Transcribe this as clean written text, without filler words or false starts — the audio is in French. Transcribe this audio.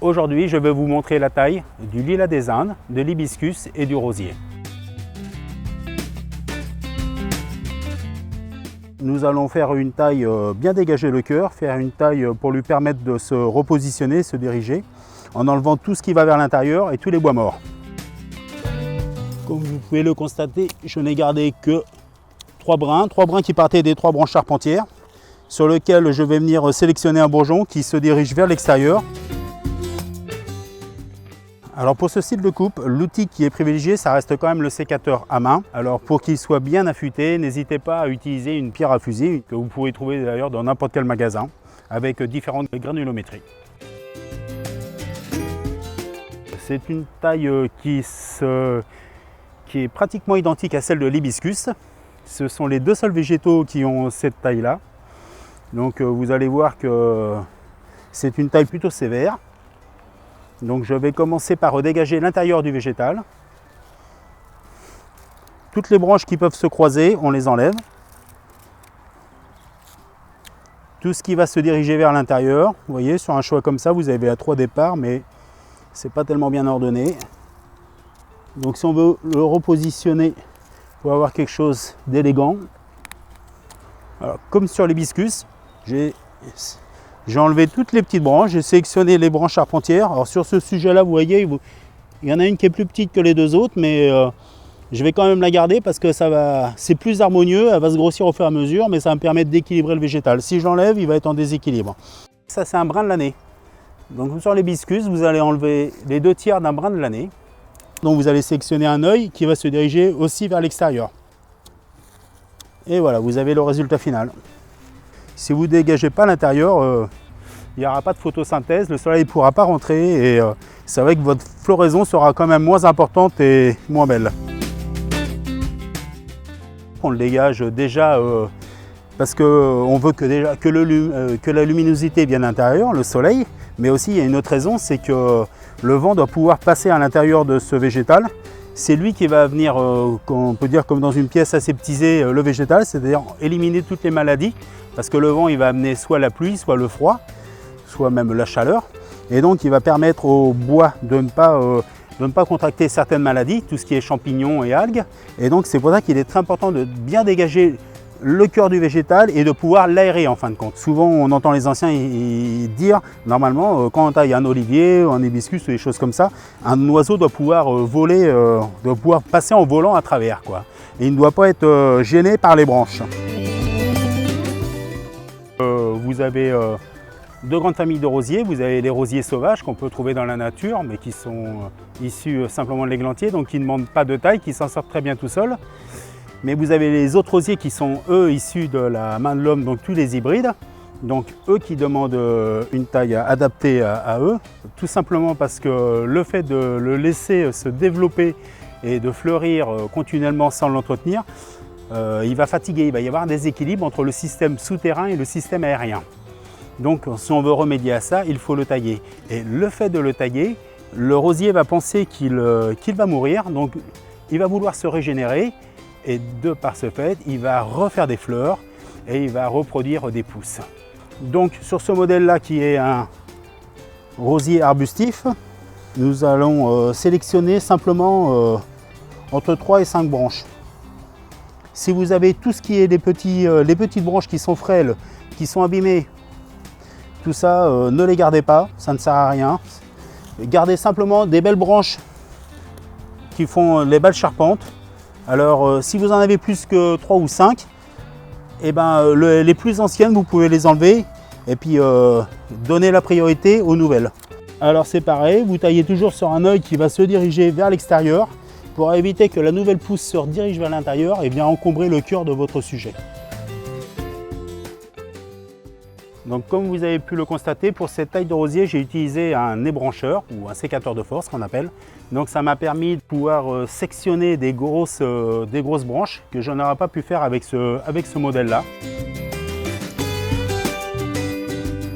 Aujourd'hui, je vais vous montrer la taille du lilas des Indes, de l'hibiscus et du rosier. Nous allons faire une taille bien dégager le cœur, faire une taille pour lui permettre de se repositionner, se diriger, en enlevant tout ce qui va vers l'intérieur et tous les bois morts. Comme vous pouvez le constater, je n'ai gardé que 3 brins qui partaient des 3 branches charpentières, sur lesquelles je vais venir sélectionner un bourgeon qui se dirige vers l'extérieur. Alors pour ce style de coupe, l'outil qui est privilégié, ça reste quand même le sécateur à main. Alors pour qu'il soit bien affûté, n'hésitez pas à utiliser une pierre à fusil, que vous pouvez trouver d'ailleurs dans n'importe quel magasin, avec différentes granulométries. C'est une taille qui est pratiquement identique à celle de l'hibiscus. Ce sont les 2 seuls végétaux qui ont cette taille-là. Donc vous allez voir que c'est une taille plutôt sévère. Donc je vais commencer par redégager l'intérieur du végétal. Toutes les branches qui peuvent se croiser, on les enlève. Tout ce qui va se diriger vers l'intérieur, vous voyez, sur un choix comme ça, vous avez à 3 départs, mais c'est pas tellement bien ordonné. Donc si on veut le repositionner pour avoir quelque chose d'élégant, comme sur l'hibiscus, j'ai enlevé toutes les petites branches, j'ai sélectionné les branches charpentières. Alors sur ce sujet-là, vous voyez, il y en a une qui est plus petite que les 2 autres, mais je vais quand même la garder parce que c'est plus harmonieux, elle va se grossir au fur et à mesure, mais ça va me permettre d'équilibrer le végétal. Si je l'enlève, il va être en déséquilibre. Ça, c'est un brin de l'année. Donc sur l'hibiscus, vous allez enlever les 2 tiers d'un brin de l'année. Donc vous allez sélectionner un œil qui va se diriger aussi vers l'extérieur. Et voilà, vous avez le résultat final. Si vous ne dégagez pas l'intérieur, il n'y aura pas de photosynthèse, le soleil ne pourra pas rentrer et c'est vrai que votre floraison sera quand même moins importante et moins belle. On le dégage déjà parce qu'on veut que la luminosité vienne à l'intérieur, le soleil, mais aussi il y a une autre raison, c'est que le vent doit pouvoir passer à l'intérieur de ce végétal. C'est lui qui va venir, on peut dire comme dans une pièce, aseptiser le végétal, c'est-à-dire éliminer toutes les maladies, parce que le vent il va amener soit la pluie, soit le froid, soit même la chaleur, et donc il va permettre au bois de ne pas contracter certaines maladies, tout ce qui est champignons et algues, et donc c'est pour ça qu'il est très important de bien dégager le cœur du végétal et de pouvoir l'aérer en fin de compte. Souvent on entend les anciens dire, normalement quand on taille un olivier, un hibiscus ou des choses comme ça, un oiseau doit pouvoir voler, doit pouvoir passer en volant à travers, quoi. Et il ne doit pas être gêné par les branches. Vous avez 2 grandes familles de rosiers. Vous avez les rosiers sauvages qu'on peut trouver dans la nature, mais qui sont issus simplement de l'églantier, donc qui ne demandent pas de taille, qui s'en sortent très bien tout seuls. Mais vous avez les autres rosiers qui sont eux issus de la main de l'homme, donc tous les hybrides. Donc eux qui demandent une taille adaptée à eux, tout simplement parce que le fait de le laisser se développer et de fleurir continuellement sans l'entretenir, il va fatiguer, il va y avoir un déséquilibre entre le système souterrain et le système aérien. Donc si on veut remédier à ça, il faut le tailler. Et le fait de le tailler, le rosier va penser qu'il va mourir, donc il va vouloir se régénérer. Et de par ce fait, il va refaire des fleurs et il va reproduire des pousses. Donc sur ce modèle-là qui est un rosier arbustif, nous allons sélectionner simplement entre 3 et 5 branches. Si vous avez tout ce qui est les petites branches qui sont frêles, qui sont abîmées, tout ça, ne les gardez pas, ça ne sert à rien. Gardez simplement des belles branches qui font les belles charpentes. Alors si vous en avez plus que 3 ou 5, eh ben, les plus anciennes vous pouvez les enlever et puis donner la priorité aux nouvelles. Alors c'est pareil, vous taillez toujours sur un œil qui va se diriger vers l'extérieur pour éviter que la nouvelle pousse se redirige vers l'intérieur et vienne encombrer le cœur de votre sujet. Donc comme vous avez pu le constater, pour cette taille de rosier, j'ai utilisé un ébrancheur ou un sécateur de force qu'on appelle. Donc ça m'a permis de pouvoir sectionner des grosses branches que je n'aurais pas pu faire avec ce modèle-là.